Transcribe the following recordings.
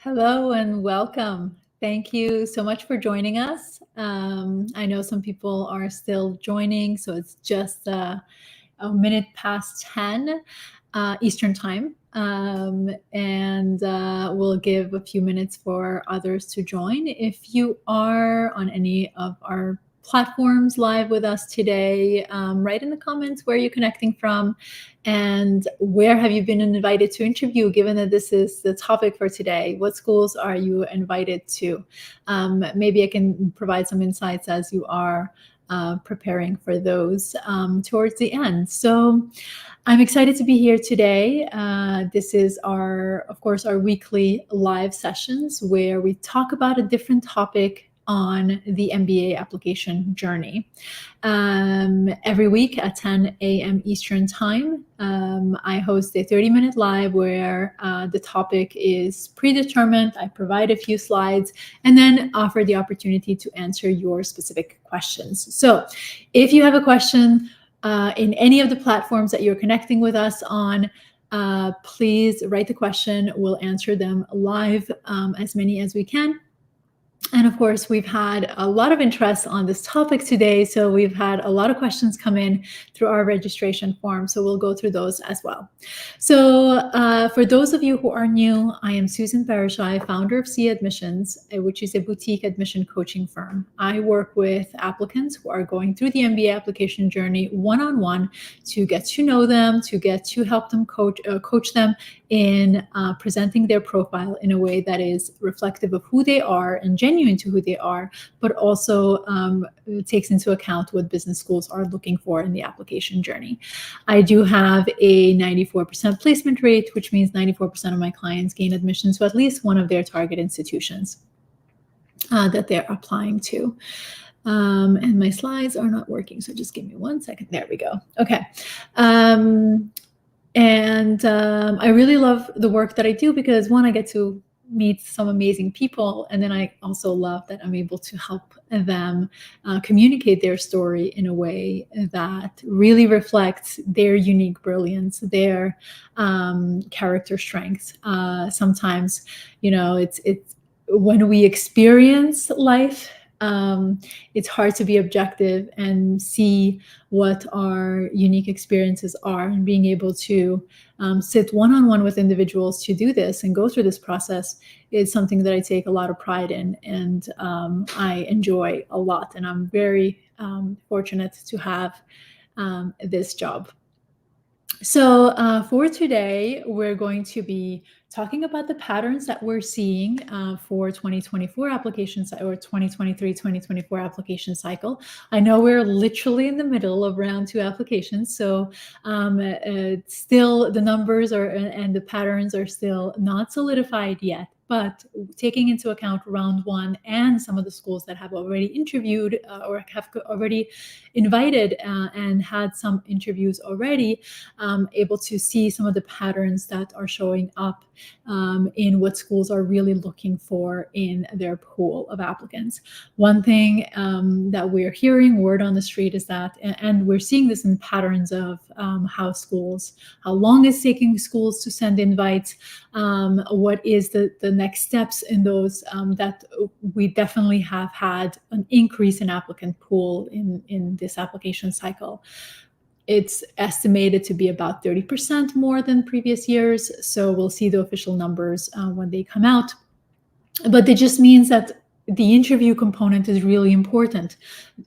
Hello and welcome. Thank you so much for joining us. I know some people are still joining, so it's just a minute past 10 Eastern time. And we'll give a few minutes for others to join. If you are on any of our platforms live with us today, write in the comments where you're connecting from and where have you been invited to interview, given that this is the topic for today. What schools are you invited to? Maybe I can provide some insights as you are preparing for those towards the end. So I'm excited to be here today. This is of course, our weekly live sessions where we talk about a different topic on the MBA application journey. Every week at 10 a.m. Eastern time, I host a 30-minute live where the topic is predetermined. I provide a few slides and then offer the opportunity to answer your specific questions. So if you have a question in any of the platforms that you're connecting with us on, please write the question. We'll answer them live, as many as we can. And of course, we've had a lot of interest on this topic today. So we've had a lot of questions come in through our registration form. So we'll go through those as well. So for those of you who are new, I am Susan Berishaj, founder of C Admissions, which is a boutique admission coaching firm. I work with applicants who are going through the MBA application journey one-on-one to get to know them, to get to help them coach them in presenting their profile in a way that is reflective of who they are and genuine to who they are, but also takes into account what business schools are looking for in the application journey. I do have a 94% placement rate, which means 94% of my clients gain admission to at least one of their target institutions that they're applying to. And my slides are not working, so just give me 1 second. There we go. Okay. I really love the work that I do because, one, I get to meet some amazing people, and then I also love that I'm able to help them communicate their story in a way that really reflects their unique brilliance, their character strengths. Sometimes, it's when we experience life, it's hard to be objective and see what our unique experiences are, and being able to sit one-on-one with individuals to do this and go through this process is something that I take a lot of pride in, and I enjoy a lot. And I'm very fortunate to have this job. So for today, we're going to be talking about the patterns that we're seeing for 2024 applications or 2023-2024 application cycle. I know we're literally in the middle of round 2 applications, so still the numbers and the patterns are still not solidified yet. But taking into account round 1 and some of the schools that have already interviewed or have already invited and had some interviews already, able to see some of the patterns that are showing up in what schools are really looking for in their pool of applicants. One thing that we're hearing word on the street is that, and we're seeing this in patterns of how long it's taking schools to send invites, what is the next steps in those, that we definitely have had an increase in applicant pool in this application cycle. It's estimated to be about 30% more than previous years. So we'll see the official numbers when they come out. But it just means that the interview component is really important.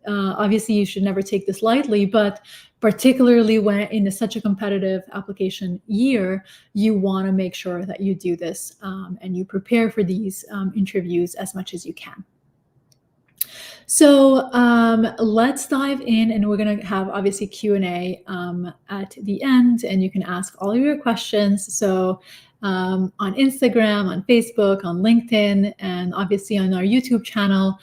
Obviously, you should never take this lightly, but particularly when in such a competitive application year, you want to make sure that you do this and you prepare for these interviews as much as you can. So let's dive in, and we're going to have obviously Q&A at the end, and you can ask all of your questions. So on Instagram, on Facebook, on LinkedIn, and obviously on our YouTube channel,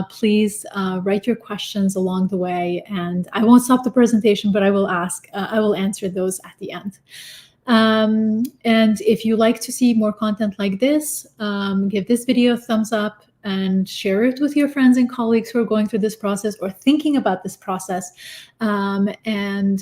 please write your questions along the way. And I won't stop the presentation, but I will answer those at the end. And if you like to see more content like this, give this video a thumbs up. and share it with your friends and colleagues who are going through this process or thinking about this process, and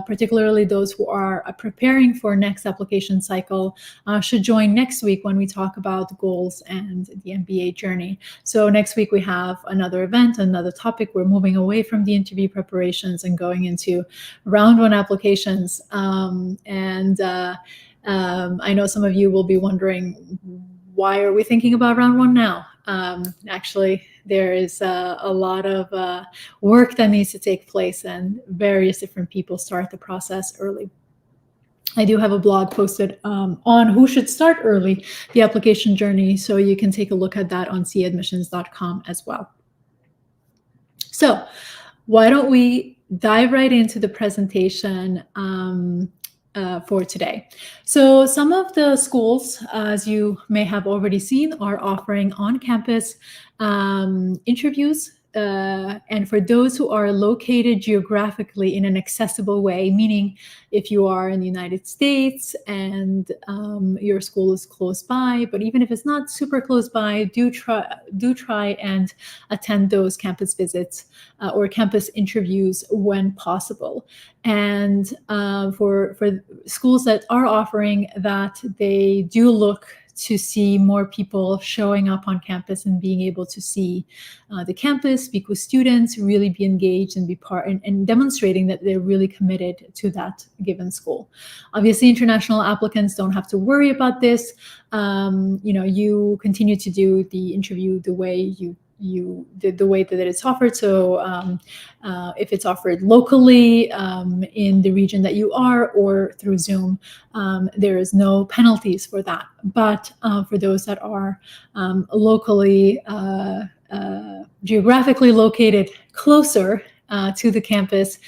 particularly those who are preparing for next application cycle should join next week when we talk about goals and the MBA journey. So next week we have another event, another topic. We're moving away from the interview preparations and going into round one applications. I know some of you will be wondering, why are we thinking about round one now? Actually, there is a lot of work that needs to take place, and various different people start the process early. I do have a blog posted on who should start early, the application journey, so you can take a look at that on cadmissions.com as well. So why don't we dive right into the presentation for today. So some of the schools, as you may have already seen, are offering on-campus interviews. And for those who are located geographically in an accessible way, meaning if you are in the United States and your school is close by, but even if it's not super close by, do try and attend those campus visits or campus interviews when possible. And for schools that are offering that, they do look to see more people showing up on campus and being able to see the campus, speak with students, really be engaged and be part and demonstrating that they're really committed to that given school. Obviously, international applicants don't have to worry about this. You continue to do the interview the way the way that it's offered. So if it's offered locally in the region that you are or through Zoom, there is no penalties for that. But for those that are locally, geographically located closer to the campus,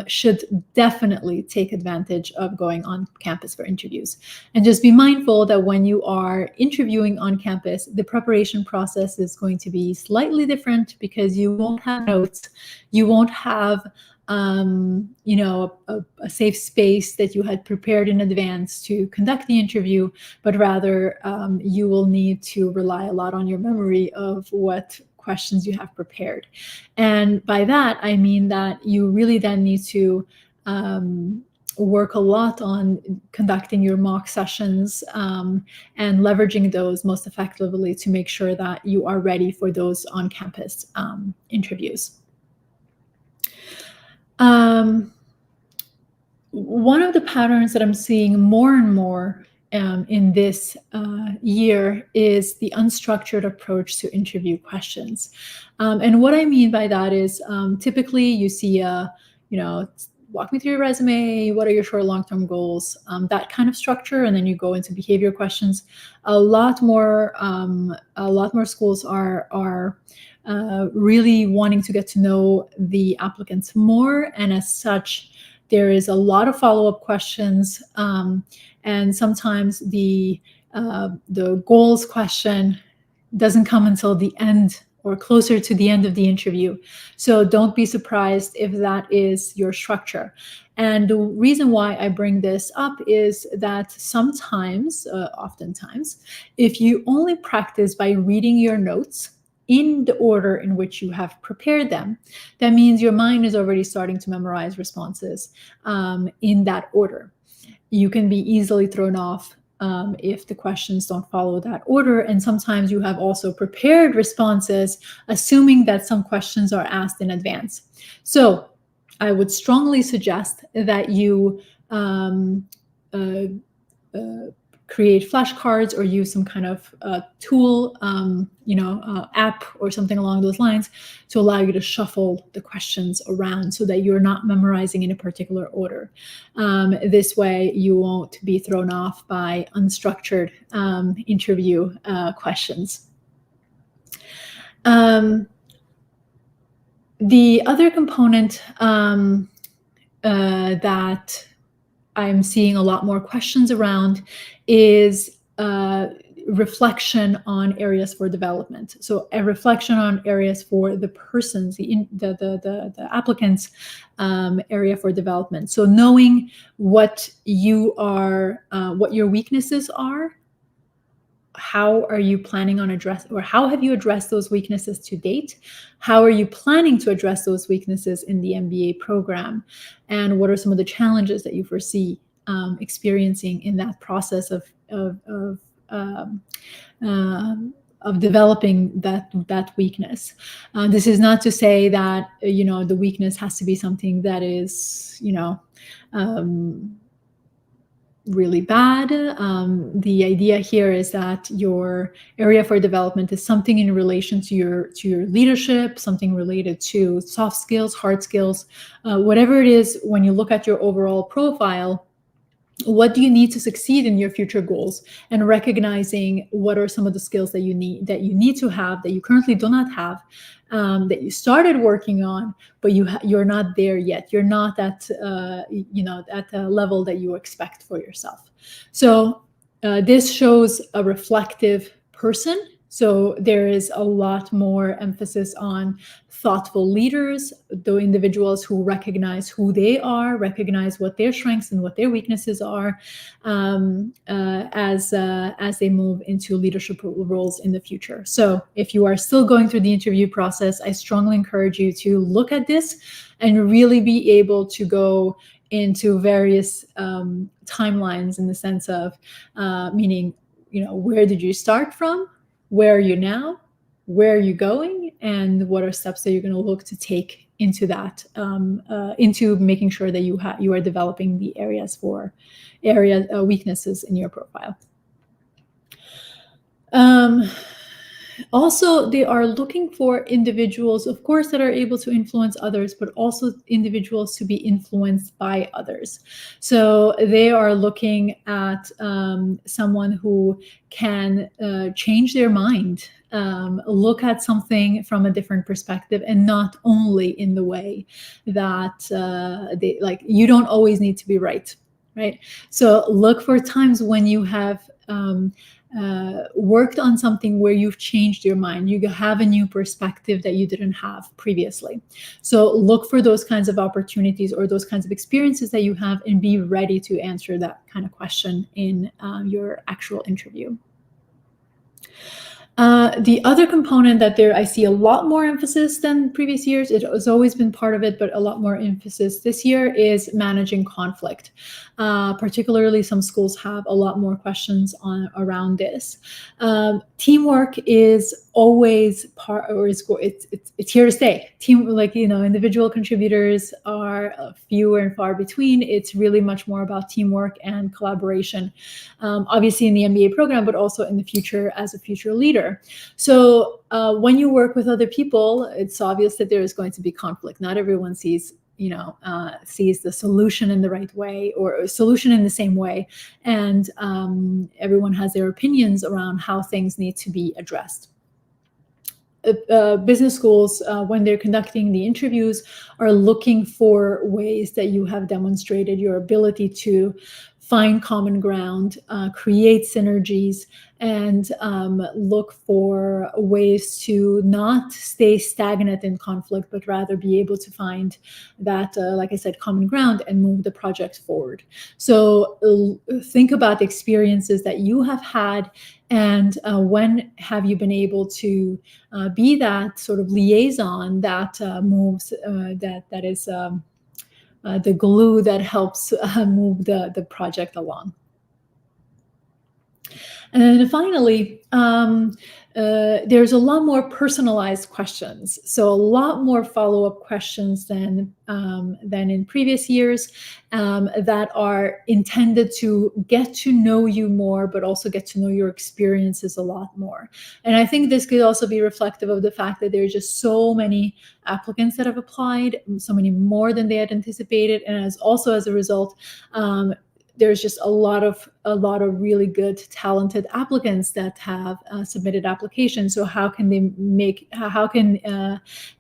should definitely take advantage of going on campus for interviews. And just be mindful that when you are interviewing on campus, the preparation process is going to be slightly different because you won't have notes, you won't have a safe space that you had prepared in advance to conduct the interview, but rather you will need to rely a lot on your memory of what questions you have prepared. And by that, I mean that you really then need to work a lot on conducting your mock sessions and leveraging those most effectively to make sure that you are ready for those on-campus interviews. One of the patterns that I'm seeing more and more in this year is the unstructured approach to interview questions. And what I mean by that is typically you see walk me through your resume, what are your short, long-term goals, that kind of structure, and then you go into behavior questions. A lot more schools are really wanting to get to know the applicants more, and as such, there is a lot of follow-up questions, and sometimes the goals question doesn't come until the end or closer to the end of the interview. So don't be surprised if that is your structure. And the reason why I bring this up is that sometimes, oftentimes, if you only practice by reading your notes in the order in which you have prepared them, that means your mind is already starting to memorize responses in that order. You can be easily thrown off if the questions don't follow that order. And sometimes you have also prepared responses, assuming that some questions are asked in advance. So I would strongly suggest that you create flashcards or use some kind of tool, app or something along those lines to allow you to shuffle the questions around so that you're not memorizing in a particular order. This way you won't be thrown off by unstructured interview questions. The other component that I'm seeing a lot more questions around is reflection on areas for development. So a reflection on areas for the person's, the applicant's area for development. So knowing what your weaknesses are, how are you planning on how have you addressed those weaknesses to date? How are you planning to address those weaknesses in the MBA program? And what are some of the challenges that you foresee experiencing in that process of developing that weakness? This is not to say that the weakness has to be something that is really bad. The idea here is that your area for development is something in relation to your leadership, something related to soft skills, hard skills, whatever it is. When you look at your overall profile, what do you need to succeed in your future goals, and recognizing what are some of the skills that you need to have that you currently do not have, that you started working on, but you're not there yet. You're not at at the level that you expect for yourself. So this shows a reflective person. So there is a lot more emphasis on thoughtful leaders, the individuals who recognize who they are, recognize what their strengths and what their weaknesses are, as they move into leadership roles in the future. So if you are still going through the interview process, I strongly encourage you to look at this and really be able to go into various timelines, in the sense of meaning, where did you start from? Where are you now? Where are you going? And what are steps that you're going to look to take into that, into making sure that you are developing the weaknesses in your profile. Also, they are looking for individuals, of course, that are able to influence others, but also individuals to be influenced by others. So they are looking at someone who can change their mind, look at something from a different perspective, and not only in the way that you don't always need to be right? So look for times when you have worked on something where you've changed your mind. You have a new perspective that you didn't have previously. So look for those kinds of opportunities or those kinds of experiences that you have, and be ready to answer that kind of question in your actual interview. The other component that I see a lot more emphasis than previous years, it has always been part of it, but a lot more emphasis this year, is managing conflict. Particularly, some schools have a lot more questions around this. Teamwork is always it's here to stay. Individual contributors are fewer and far between. It's really much more about teamwork and collaboration, obviously in the MBA program, but also in the future as a future leader. So when you work with other people, it's obvious that there is going to be conflict. Not everyone sees the solution in the right way, or a solution in the same way, and everyone has their opinions around how things need to be addressed. Business schools, when they're conducting the interviews, are looking for ways that you have demonstrated your ability to find common ground, create synergies, and look for ways to not stay stagnant in conflict, but rather be able to find that, like I said, common ground, and move the project forward. So think about the experiences that you have had, and when have you been able to be that sort of liaison that moves, that is the glue that helps move the project along. And then finally, there's a lot more personalized questions. So a lot more follow-up questions than in previous years, that are intended to get to know you more, but also get to know your experiences a lot more. And I think this could also be reflective of the fact that there's just so many applicants that have applied, so many more than they had anticipated, and as a result, there's just a lot of really good, talented applicants that have submitted applications. So how can the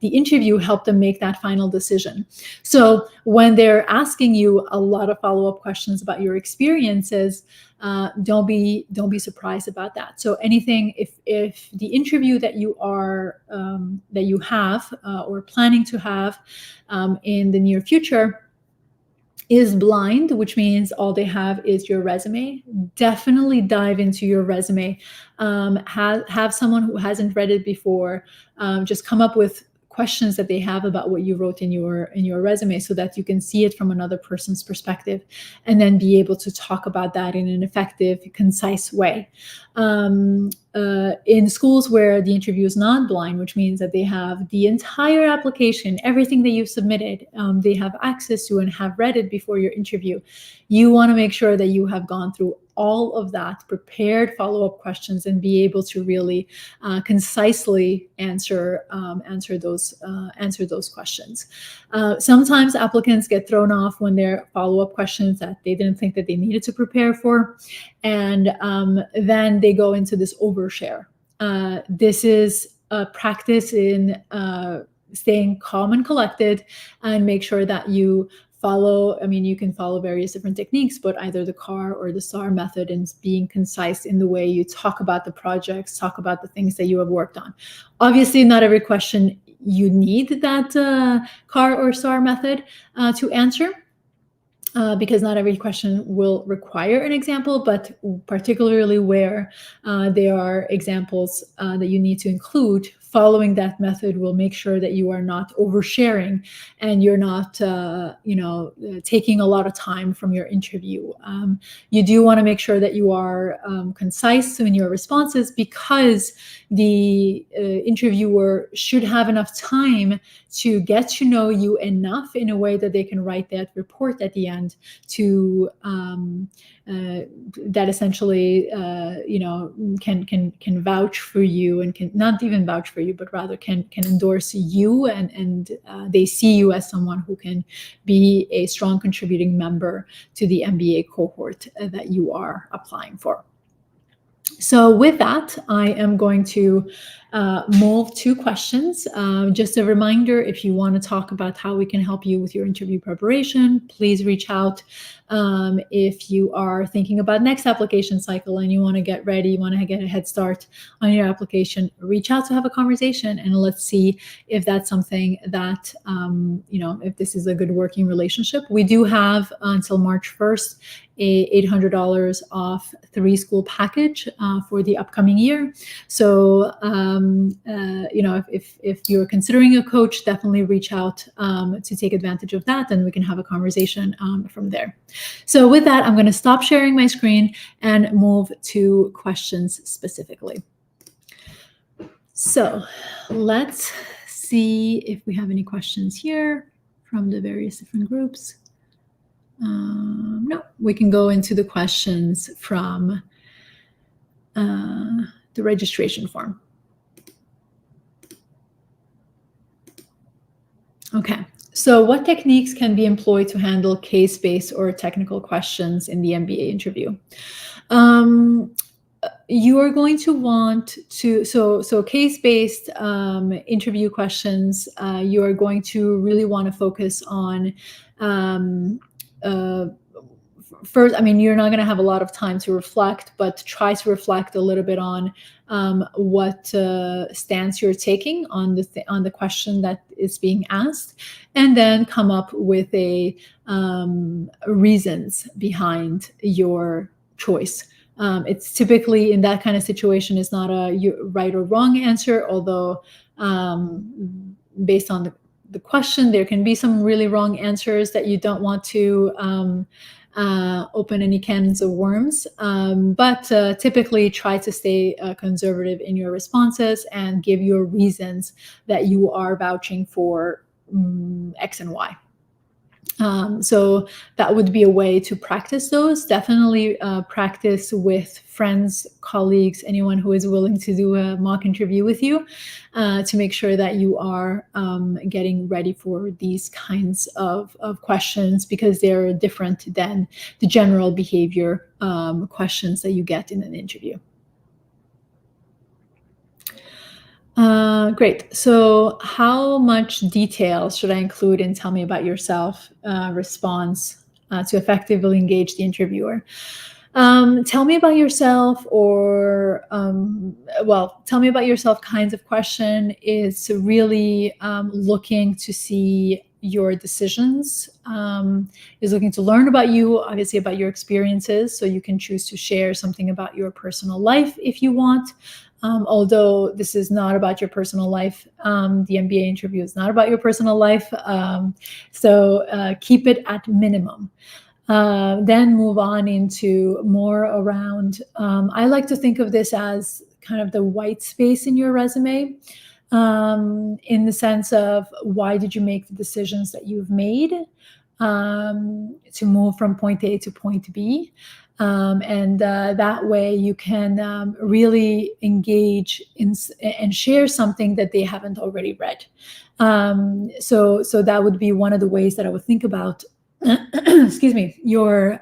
interview help them make that final decision? So when they're asking you a lot of follow-up questions about your experiences, don't be surprised about that. So anything, if the interview that you have or planning to have in the near future is blind, which means all they have is your resume, definitely dive into your resume. Have someone who hasn't read it before just come up with questions that they have about what you wrote in your resume, so that you can see it from another person's perspective, and then be able to talk about that in an effective, concise way. In schools where the interview is not blind, which means that they have the entire application, everything that you've submitted, they have access to and have read it before your interview, you want to make sure that you have gone through all of that, prepared follow-up questions, and be able to really concisely answer those questions. Sometimes applicants get thrown off when there are follow-up questions that they didn't think that they needed to prepare for, and then they go into this overshare. This is a practice in staying calm and collected, and make sure that you follow, you can follow various different techniques, but either the CAR or the STAR method, and being concise in the way you talk about the projects, talk about the things that you have worked on. Obviously, not every question you need that CAR or STAR method to answer, because not every question will require an example, but particularly where there are examples that you need to include, following that method will make sure that you are not oversharing, and you're not taking a lot of time from your interview. You do want to make sure that you are concise in your responses, because the interviewer should have enough time to get to know you enough in a way that they can write that report at the end to that essentially can vouch for you, and can not even vouch for you, but rather can endorse you, and they see you as someone who can be a strong contributing member to the MBA cohort that you are applying for. So with that, I am going to move to questions. Just a reminder, if you want to talk about how we can help you with your interview preparation, please reach out. If you are thinking about next application cycle and you want to get ready, you want to get a head start on your application, reach out to have a conversation, and let's see if that's something that, if this is a good working relationship. We do have until March 1st a $800 off 3-school package for the upcoming year. So, if you're considering a coach, definitely reach out to take advantage of that, and we can have a conversation from there. So with that, I'm going to stop sharing my screen and move to questions specifically. So let's see if we have any questions here from the various different groups. No, we can go into the questions from the registration form. Okay, so what techniques can be employed to handle case-based or technical questions in the MBA interview? You are going to want to, so case-based interview questions, you are going to really want to focus on first, you're not going to have a lot of time to reflect, but try to reflect a little bit on what stance you're taking on the question that is being asked, and then come up with a reasons behind your choice. It's typically, in that kind of situation, is not a right or wrong answer, although based on the question, there can be some really wrong answers that you don't want to open any cans of worms. But typically try to stay conservative in your responses and give your reasons that you are vouching for X and Y. So that would be a way to practice those. Definitely practice with friends, colleagues, anyone who is willing to do a mock interview with you to make sure that you are getting ready for these kinds of questions, because they're different than the general behavior questions that you get in an interview. Great. So how much detail should I include in "tell me about yourself" response to effectively engage the interviewer? Tell me about yourself, or tell me about yourself kinds of question is really looking to see your decisions, is looking to learn about you, obviously about your experiences, so you can choose to share something about your personal life if you want. Although this is not about your personal life, the MBA interview is not about your personal life, so keep it at minimum. Then move on into more around, I like to think of this as kind of the white space in your resume, in the sense of why did you make the decisions that you've made to move from point A to point B. And that way you can really engage in and share something that they haven't already read. So that would be one of the ways that I would think about excuse me, your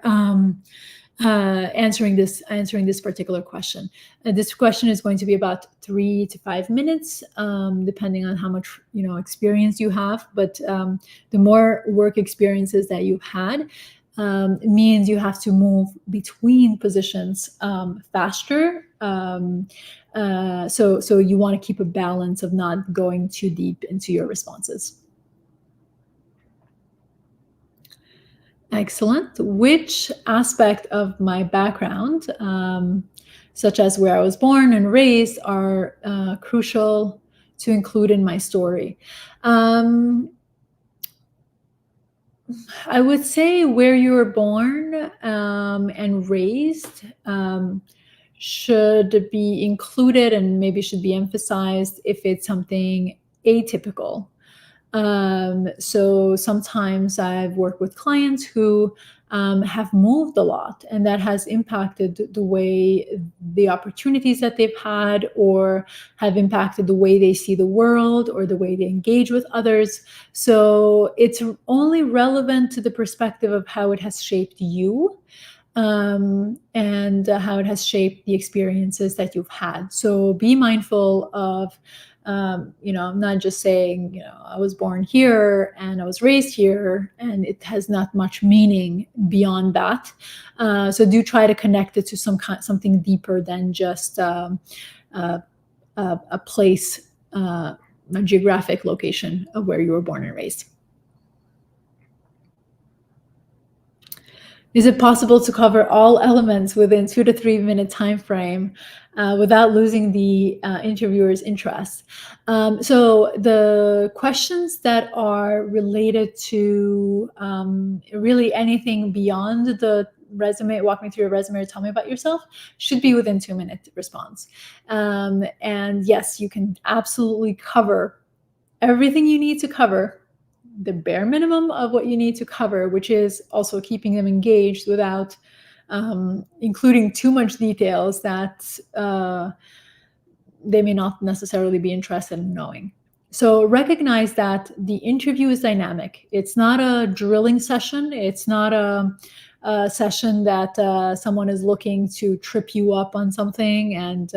answering this particular question. This question is going to be about 3 to 5 minutes, depending on how much experience you have. But the more work experiences that you've had means you have to move between positions faster. So you want to keep a balance of not going too deep into your responses. Excellent. Which aspect of my background, such as where I was born and raised, are crucial to include in my story? I would say where you were born and raised should be included and maybe should be emphasized if it's something atypical. So sometimes I've worked with clients who have moved a lot, and that has impacted the way the opportunities that they've had, or have impacted the way they see the world or the way they engage with others. So it's only relevant to the perspective of how it has shaped you, and how it has shaped the experiences that you've had. So be mindful of not just saying, I was born here and I was raised here, and it has not much meaning beyond that. So do try to connect it to something deeper than just a place, a geographic location of where you were born and raised. Is it possible to cover all elements within 2 to 3 minute time frame without losing the interviewer's interest? So the questions that are related to really anything beyond the resume, walk me through your resume or tell me about yourself, should be within 2 minute response. And yes, you can absolutely cover everything you need to cover, the bare minimum of what you need to cover, which is also keeping them engaged without including too much details that they may not necessarily be interested in knowing. So recognize that the interview is dynamic. It's not a drilling session. It's not a session that someone is looking to trip you up on something and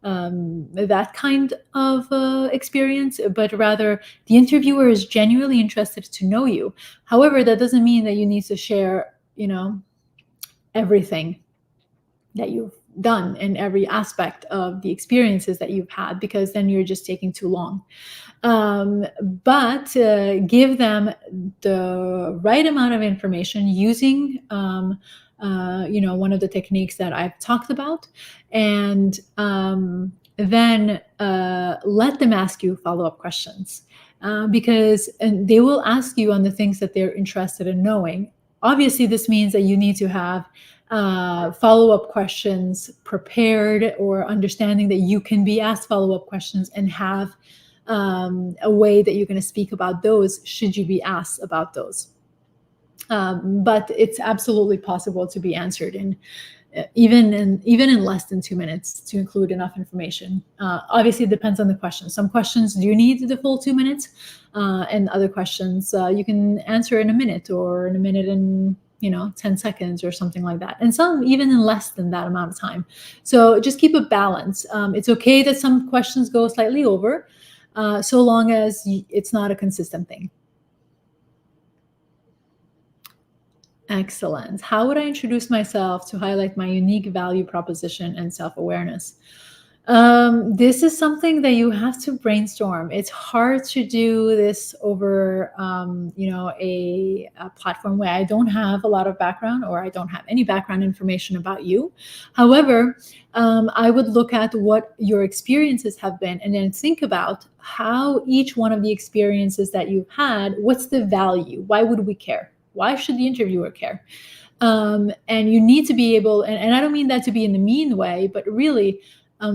that kind of experience, but rather the interviewer is genuinely interested to know you. However, that doesn't mean that you need to share, everything that you've done in every aspect of the experiences that you've had, because then you're just taking too long. But give them the right amount of information using one of the techniques that I've talked about, and then let them ask you follow-up questions, because they will ask you on the things that they're interested in knowing. Obviously, this means that you need to have follow-up questions prepared, or understanding that you can be asked follow-up questions and have a way that you're going to speak about those should you be asked about those. But it's absolutely possible to be answered in even in less than 2 minutes, to include enough information. Obviously, it depends on the question. Some questions do need the full 2 minutes, and other questions you can answer in a minute, or in a minute and 10 seconds or something like that. And some even in less than that amount of time. So just keep a balance. It's okay that some questions go slightly over, so long as it's not a consistent thing. Excellent. How would I introduce myself to highlight my unique value proposition and self-awareness? This is something that you have to brainstorm. It's hard to do this over, a platform where I don't have a lot of background or I don't have any background information about you. However, I would look at what your experiences have been and then think about how each one of the experiences that you've had, what's the value? Why would we care? Why should the interviewer care? And you need to be able, and I don't mean that to be in the mean way, but really,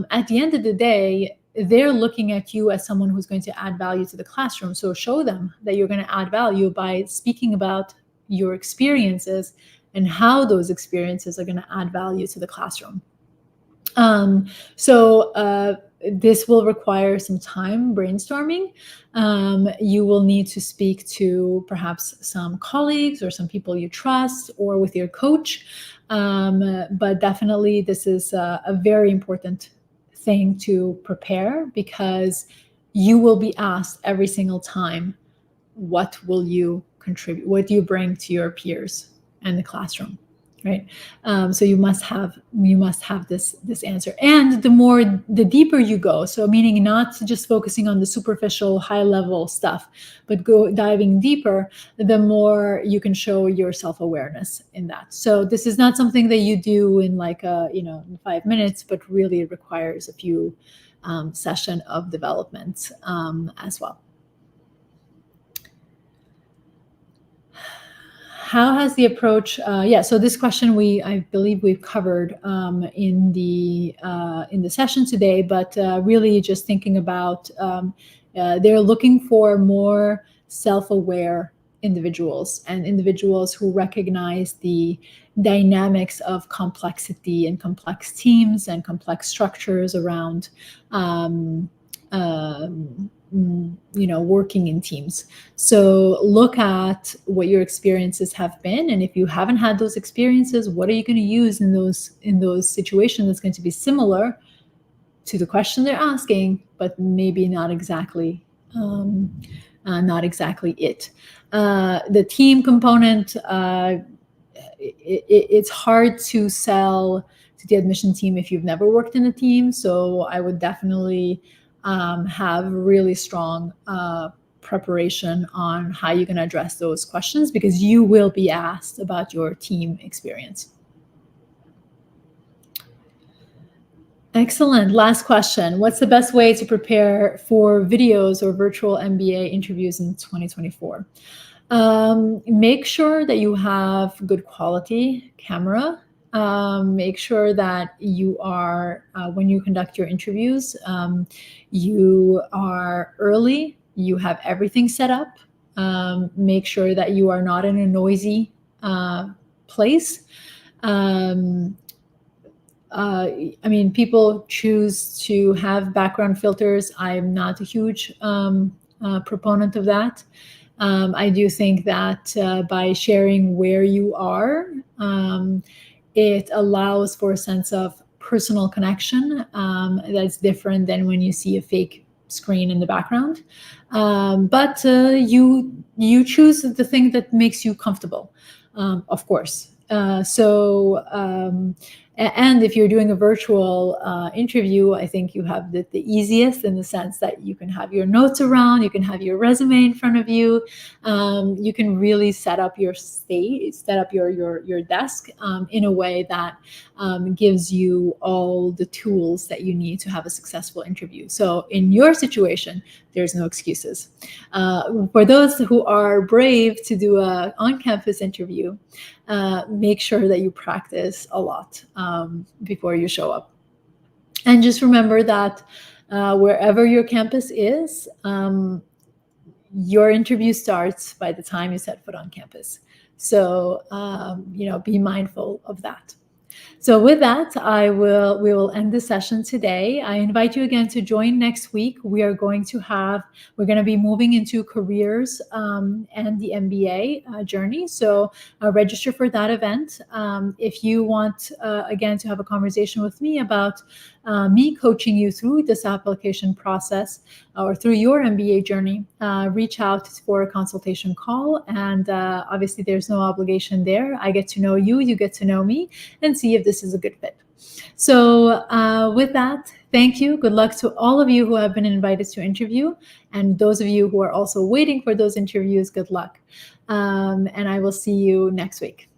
at the end of the day, they're looking at you as someone who's going to add value to the classroom. So show them that you're going to add value by speaking about your experiences and how those experiences are going to add value to the classroom. This will require some time brainstorming. You will need to speak to perhaps some colleagues or some people you trust or with your coach. But definitely this is a very important thing to prepare, because you will be asked every single time, what will you contribute? What do you bring to your peers and the classroom? Right. So you must have this answer. And the deeper you go, so meaning not just focusing on the superficial high level stuff, but diving deeper, the more you can show your self-awareness in that. So this is not something that you do in in 5 minutes, but really it requires a few session of development as well. How has the approach? So this question I believe we've covered in the session today, but really just thinking about they're looking for more self-aware individuals and individuals who recognize the dynamics of complexity and complex teams and complex structures around working in teams. So look at what your experiences have been, and if you haven't had those experiences, what are you going to use in those situations that's going to be similar to the question they're asking, but maybe not exactly it. The team component, it's hard to sell to the admission team if you've never worked in a team. So I would definitely have really strong preparation on how you're going to address those questions, because you will be asked about your team experience. Excellent. Last question. What's the best way to prepare for videos or virtual MBA interviews in 2024? Make sure that you have good quality camera. Make sure that you are, when you conduct your interviews, you are early, you have everything set up. Make sure that you are not in a noisy place. People choose to have background filters. I'm not a huge proponent of that. I do think that by sharing where you are, it allows for a sense of personal connection that's different than when you see a fake screen in the background. But you choose the thing that makes you comfortable, of course. And if you're doing a virtual interview, I think you have the easiest, in the sense that you can have your notes around, you can have your resume in front of you, you can really set up your your desk in a way that gives you all the tools that you need to have a successful interview. So in your situation, there's no excuses. For those who are brave to do an on-campus interview, make sure that you practice a lot before you show up. And just remember that wherever your campus is, your interview starts by the time you set foot on campus. So, be mindful of that. So with that, we will end the session today. I invite you again to join next week. We're going to be moving into careers and the MBA journey. So register for that event. If you want, again, to have a conversation with me about me coaching you through this application process or through your MBA journey, reach out for a consultation call. And obviously, there's no obligation there. I get to know you, you get to know me, and see if this is a good fit. So with that, thank you. Good luck to all of you who have been invited to interview. And those of you who are also waiting for those interviews, good luck. And I will see you next week.